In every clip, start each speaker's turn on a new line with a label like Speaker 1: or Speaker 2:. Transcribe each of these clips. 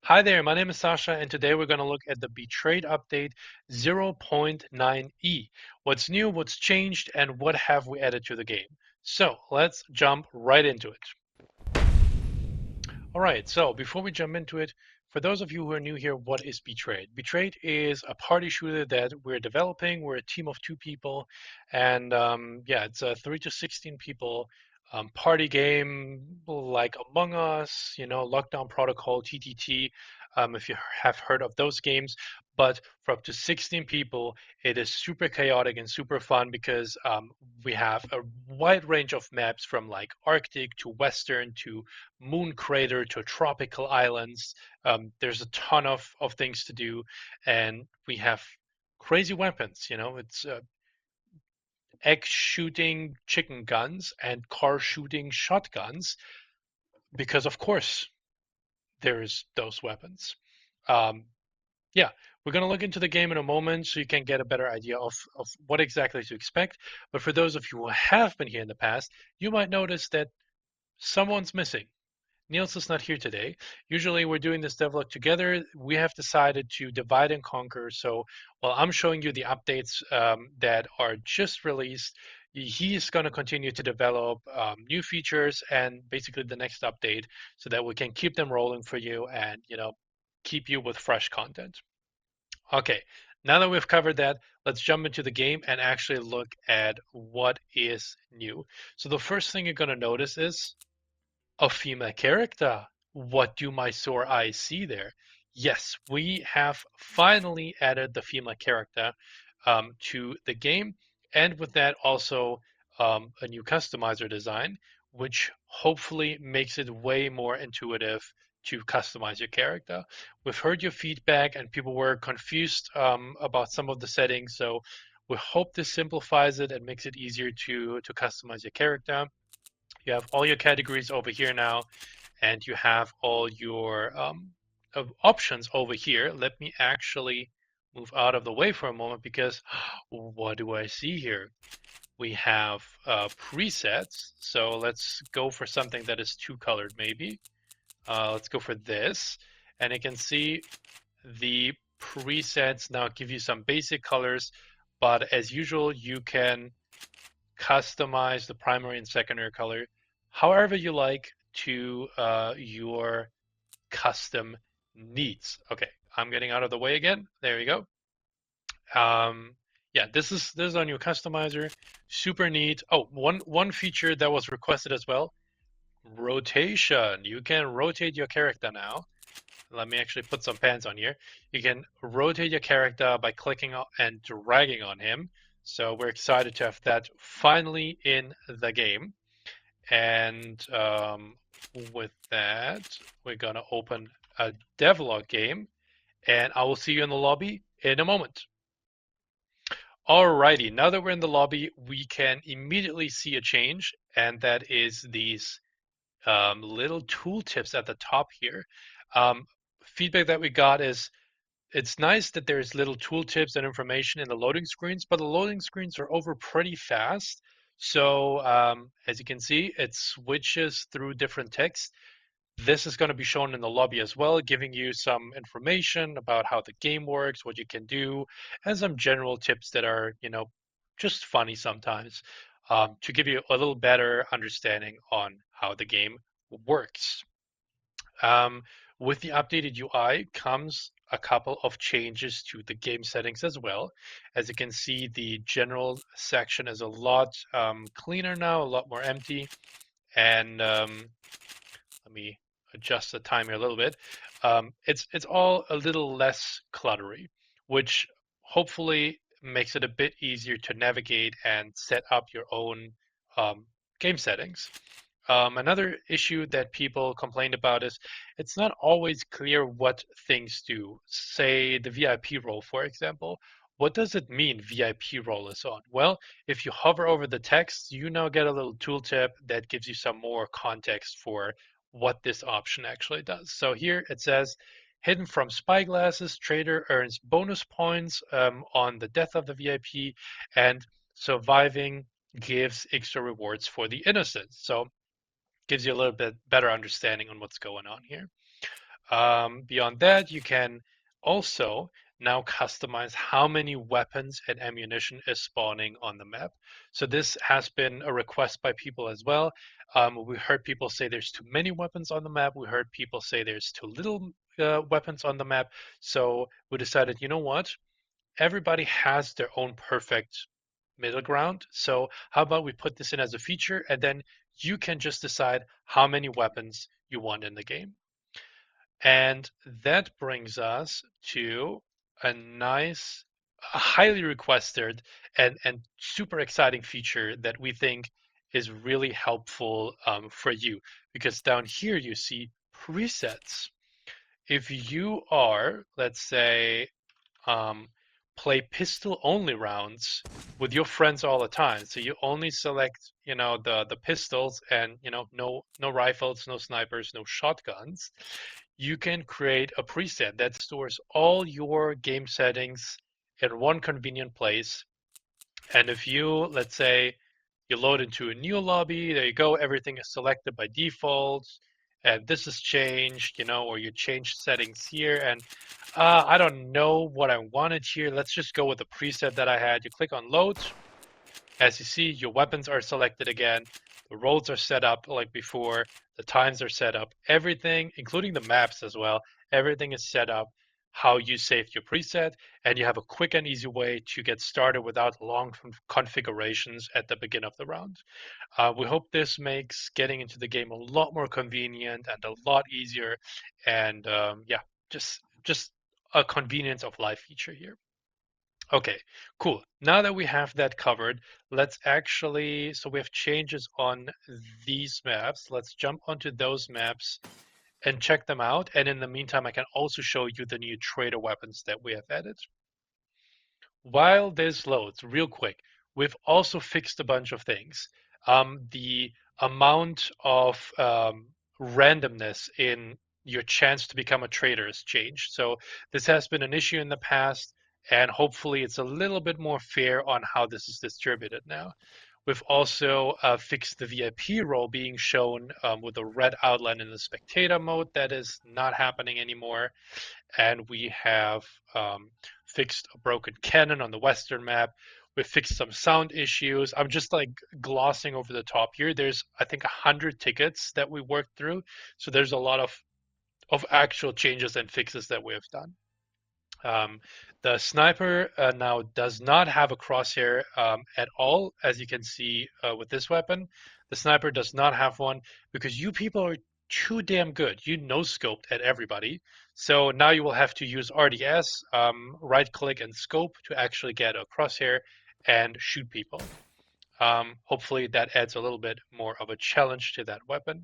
Speaker 1: Hi there, my name is Sasha, and today we're going to look at the Betrayed update 0.9e. What's new, what's changed, and what have we added to the game? So let's jump right into it. All right, so before we jump into it, for those of you who are new here, what is Betrayed? Betrayed is a party shooter that we're developing. We're a team of two people, and yeah, it's a 3 to 16 people party game like Among Us, Lockdown Protocol, TTT, if you have heard of those games. But for up to 16 people, it is super chaotic and super fun because we have a wide range of maps from like Arctic to Western to moon crater to tropical islands. There's a ton of things to do, and we have crazy weapons. It's egg shooting chicken guns and car shooting shotguns because, of course, there's those weapons. Um, yeah, we're going to look into the game in a moment so you can get a better idea of what exactly to expect. But for those of you who have been here in the past, you might notice that someone's missing. Niels is not here today. Usually we're doing this devlog together. We have decided to divide and conquer. So while I'm showing you the updates that are just released, he's going to continue to develop new features and basically the next update so that we can keep them rolling for you and, keep you with fresh content. Okay, now that we've covered that, let's jump into the game and actually look at what is new. So the first thing you're going to notice is a female character. What do my sore eyes see there? Yes, we have finally added the female character to the game, and with that also a new customizer design, which hopefully makes it way more intuitive to customize your character. We've heard your feedback, and people were confused about some of the settings, so we hope this simplifies it and makes it easier to customize your character. You have all your categories over here now, and you have all your options over here. Let me actually move out of the way for a moment because what do I see here? We have presets. So let's go for something that is two colored maybe. Let's go for this. And you can see the presets now give you some basic colors, but as usual, you can customize the primary and secondary color however you like to your custom needs. Okay, I'm getting out of the way again. There we go. Yeah, this is our new customizer. Super neat. Oh, one feature that was requested as well, rotation. You can rotate your character now. Let me actually put some pants on here. You can rotate your character by clicking and dragging on him. So we're excited to have that finally in the game. And with that, we're gonna open a devlog game, and I will see you in the lobby in a moment. Alrighty, now that we're in the lobby, we can immediately see a change, and that is these little tooltips at the top here. Um, Feedback that we got is it's nice that there's little tooltips and information in the loading screens, but the loading screens are over pretty fast. So as you can see, it switches through different text. This is going to be shown in the lobby as well, giving you some information about how the game works, what you can do, and some general tips that are, just funny sometimes to give you a little better understanding on how the game works. Um, with the updated UI comes a couple of changes to the game settings as well. As you can see, the general section is a lot cleaner now, a lot more empty. And let me adjust the timer a little bit. It's all a little less cluttery, which hopefully makes it a bit easier to navigate and set up your own um, game settings. Another issue that people complained about is it's not always clear what things do. Say the VIP role, for example. What does it mean VIP role is on? Well, if you hover over the text, you now get a little tooltip that gives you some more context for what this option actually does. So here it says, hidden from spyglasses, trader earns bonus points on the death of the VIP, and surviving gives extra rewards for the innocent. So gives you a little bit better understanding on what's going on here. Beyond that, you can also now customize how many weapons and ammunition is spawning on the map. So this has been a request by people as well. We heard people say there's too many weapons on the map. We heard people say there's too little weapons on the map. So we decided, you know what? Everybody has their own perfect middle ground. So how about we put this in as a feature, and then you can just decide how many weapons you want in the game. And that brings us to a highly requested and super exciting feature that we think is really helpful for you. Because down here you see presets. If you are, let's say, um, play pistol only rounds with your friends all the time. So you only select, the pistols and no rifles, no snipers, no shotguns. You can create a preset that stores all your game settings in one convenient place. And if you, let's say, you load into a new lobby, there you go, everything is selected by default, and this is changed, or you change settings here, and I don't know what I wanted here. Let's just go with the preset that I had. You click on load. As you see, your weapons are selected again. The roles are set up like before. The times are set up. Everything, including the maps as well, everything is set up how you saved your preset, and you have a quick and easy way to get started without long configurations at the beginning of the round. We hope this makes getting into the game a lot more convenient and a lot easier, and yeah, just a convenience of life feature here. Okay, cool. Now that we have that covered, so we have changes on these maps. Let's jump onto those maps and check them out. And in the meantime, I can also show you the new trader weapons that we have added. While this loads, real quick, we've also fixed a bunch of things. The amount of randomness in your chance to become a trader has changed. So this has been an issue in the past, and hopefully it's a little bit more fair on how this is distributed now. We've also fixed the VIP role being shown with a red outline in the spectator mode. That is not happening anymore, and we have fixed a broken cannon on the western map. We fixed some sound issues. I'm just like glossing over the top here. There's, I think, 100 tickets that we worked through. So there's a lot of actual changes and fixes that we have done. The sniper now does not have a crosshair at all, as you can see with this weapon. The sniper does not have one because you people are too damn good. You no scoped at everybody. So now you will have to use RDS, right click and scope to actually get a crosshair and shoot people. Hopefully that adds a little bit more of a challenge to that weapon.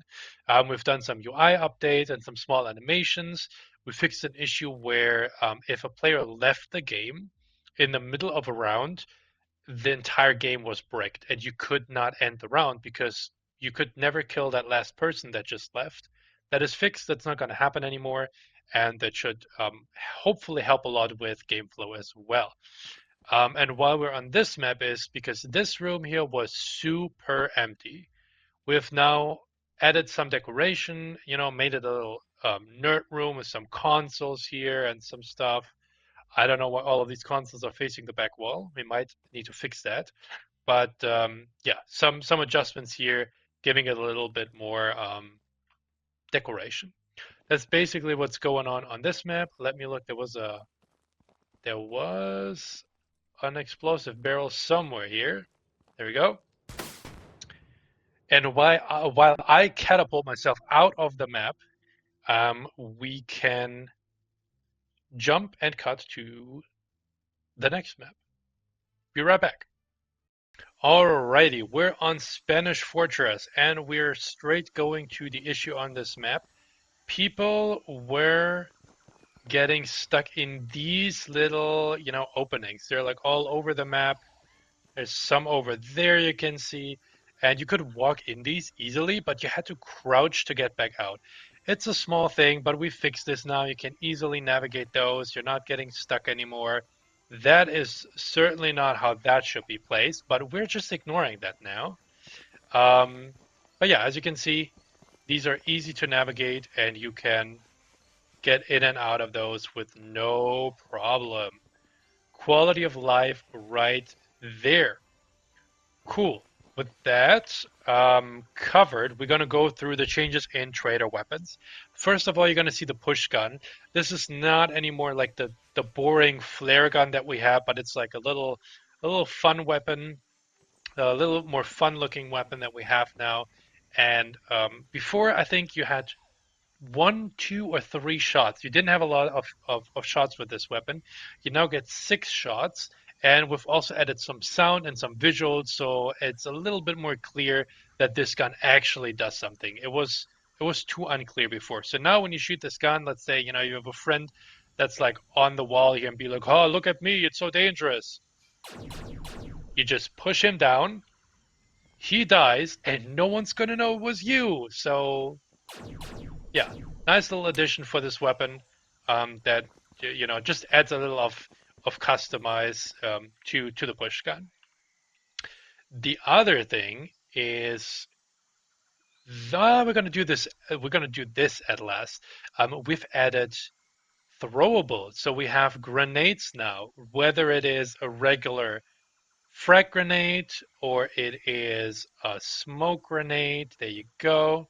Speaker 1: We've done some UI updates and some small animations. We fixed an issue where if a player left the game in the middle of a round, the entire game was bricked and you could not end the round because you could never kill that last person that just left. That is fixed. That's not going to happen anymore. And that should hopefully help a lot with game flow as well. And while we're on this map is because this room here was super empty. We've now added some decoration, made it a little nerd room with some consoles here and some stuff. I don't know why all of these consoles are facing the back wall. We might need to fix that. But yeah, some adjustments here, giving it a little bit more decoration. That's basically what's going on this map. Let me look. There was an explosive barrel somewhere here. There we go. And while I catapult myself out of the map, we can jump and cut to the next map. Be right back. Alrighty, we're on Spanish Fortress, and we're straight going to the issue on this map. People were getting stuck in these little, openings. They're like all over the map. There's some over there you can see, and you could walk in these easily, but you had to crouch to get back out. It's a small thing, but we fixed this now. You can easily navigate those. You're not getting stuck anymore. That is certainly not how that should be placed, but we're just ignoring that now. But yeah, as you can see, these are easy to navigate, and you can get in and out of those with no problem. Quality of life right there. Cool. With that covered, we're going to go through the changes in trader weapons. First of all, you're going to see the push gun. This is not anymore like the boring flare gun that we have, but it's like a little fun weapon, a little more fun looking weapon that we have now. And before, I think you had one, two, or three shots. You didn't have a lot of shots with this weapon. You now get 6 shots, and we've also added some sound and some visuals, so it's a little bit more clear that this gun actually does something. It was too unclear before. So now when you shoot this gun, let's say you have a friend that's like on the wall here and be like, "Oh, look at me! It's so dangerous." You just push him down. He dies, and no one's gonna know it was you. So yeah, nice little addition for this weapon that just adds a little of customize to the push gun. The other thing is we're gonna do this. We're gonna do this at last. We've added throwables, so we have grenades now. Whether it is a regular frag grenade or it is a smoke grenade, there you go.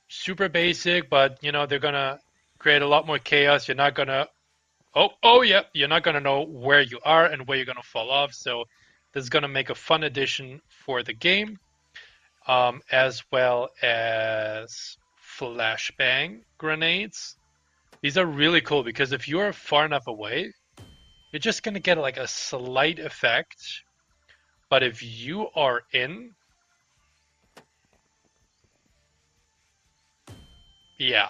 Speaker 1: Super basic, but they're gonna create a lot more chaos. You're not gonna oh yeah, you're not gonna know where you are and where you're gonna fall off. So this is gonna make a fun addition for the game, as well as flashbang grenades. These are really cool because if you're far enough away, you're just gonna get like a slight effect. But if you are in, yeah,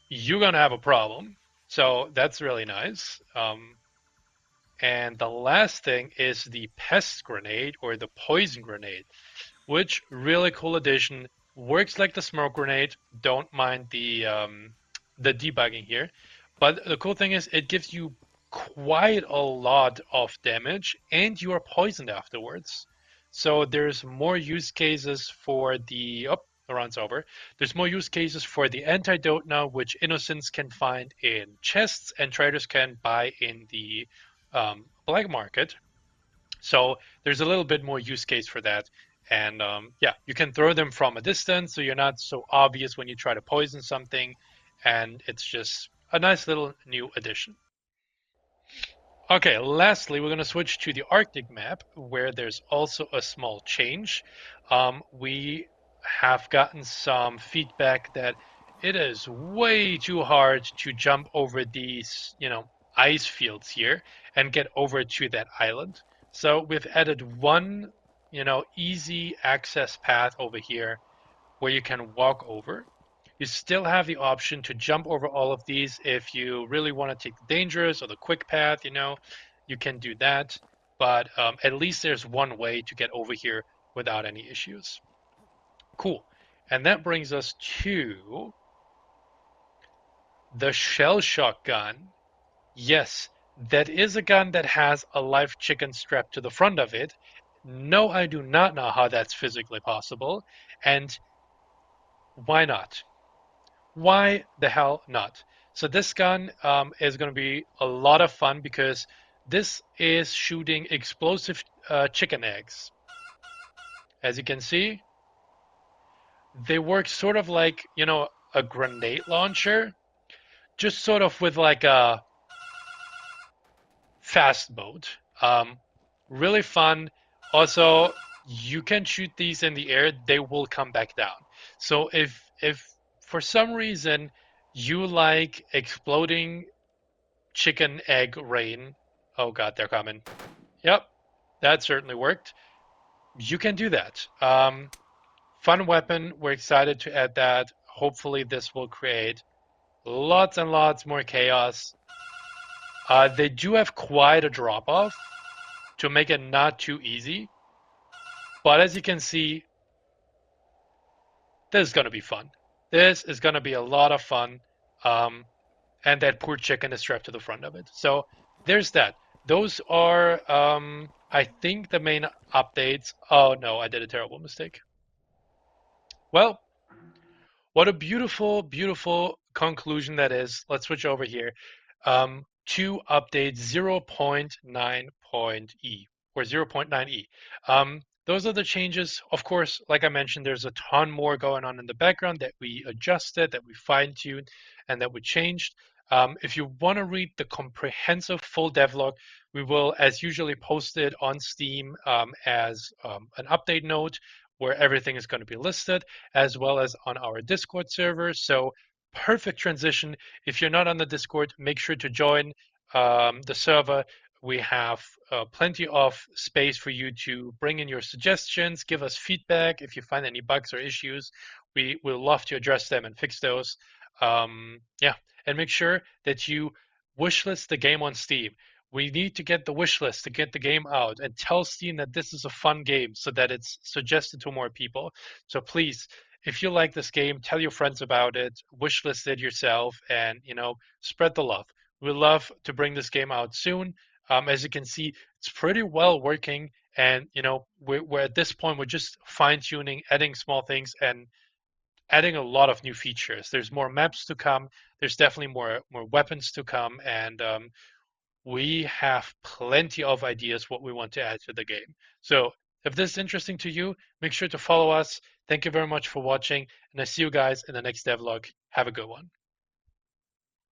Speaker 1: you're gonna have a problem. So that's really nice. And the last thing is the pest grenade or the poison grenade, which really cool addition. Works like the smoke grenade. Don't mind the debugging here, but the cool thing is it gives you quite a lot of damage, and you are poisoned afterwards. So there's more use cases for the round's over. There's more use cases for the antidote now, which innocents can find in chests and traders can buy in the black market. So there's a little bit more use case for that. And yeah, you can throw them from a distance, so you're not so obvious when you try to poison something. And it's just a nice little new addition. Okay, lastly, we're going to switch to the Arctic map, where there's also a small change. We have gotten some feedback that it is way too hard to jump over these, ice fields here and get over to that island. So we've added one, easy access path over here where you can walk over. You still have the option to jump over all of these if you really want to take the dangerous or the quick path, you can do that. But at least there's one way to get over here without any issues. Cool. And that brings us to the shell shock gun. Yes, that is a gun that has a live chicken strapped to the front of it. No, I do not know how that's physically possible. And why not? Why the hell not? So this gun is going to be a lot of fun because this is shooting explosive chicken eggs. As you can see, they work sort of like, a grenade launcher, just sort of with like a fast mode. Um, really fun. Also, you can shoot these in the air; they will come back down. So if for some reason you like exploding chicken egg rain, oh god, they're coming. Yep, that certainly worked. You can do that. Fun weapon. We're excited to add that. Hopefully, this will create lots and lots more chaos. They do have quite a drop off to make it not too easy. But as you can see, this is going to be fun. This is going to be a lot of fun. Um, and that poor chicken is strapped to the front of it. So there's that. Those are, I think, the main updates. Oh no, I did a terrible mistake. Well, what a beautiful, beautiful conclusion that is, let's switch over here, to update 0.9.e or 0.9e. Those are the changes. Of course, like I mentioned, there's a ton more going on in the background that we adjusted, that we fine-tuned, and that we changed. If you want to read the comprehensive full devlog, we will, as usually, post it on Steam as an update note where everything is going to be listed, as well as on our Discord server. So perfect transition. If you're not on the Discord, make sure to join the server. We have plenty of space for you to bring in your suggestions, give us feedback if you find any bugs or issues. We will love to address them and fix those. Yeah, and make sure that you wishlist the game on Steam. We need to get the wish list to get the game out and tell Steam that this is a fun game so that it's suggested to more people. So please, if you like this game, tell your friends about it, wishlist it yourself, and spread the love. We love to bring this game out soon. As you can see, it's pretty well working, and we're at this point we're just fine tuning, adding small things, and adding a lot of new features. There's more maps to come. There's definitely more weapons to come, and we have plenty of ideas what we want to add to the game. So if this is interesting to you, make sure to follow us. Thank you very much for watching, and I see you guys in the next devlog. Have a good one.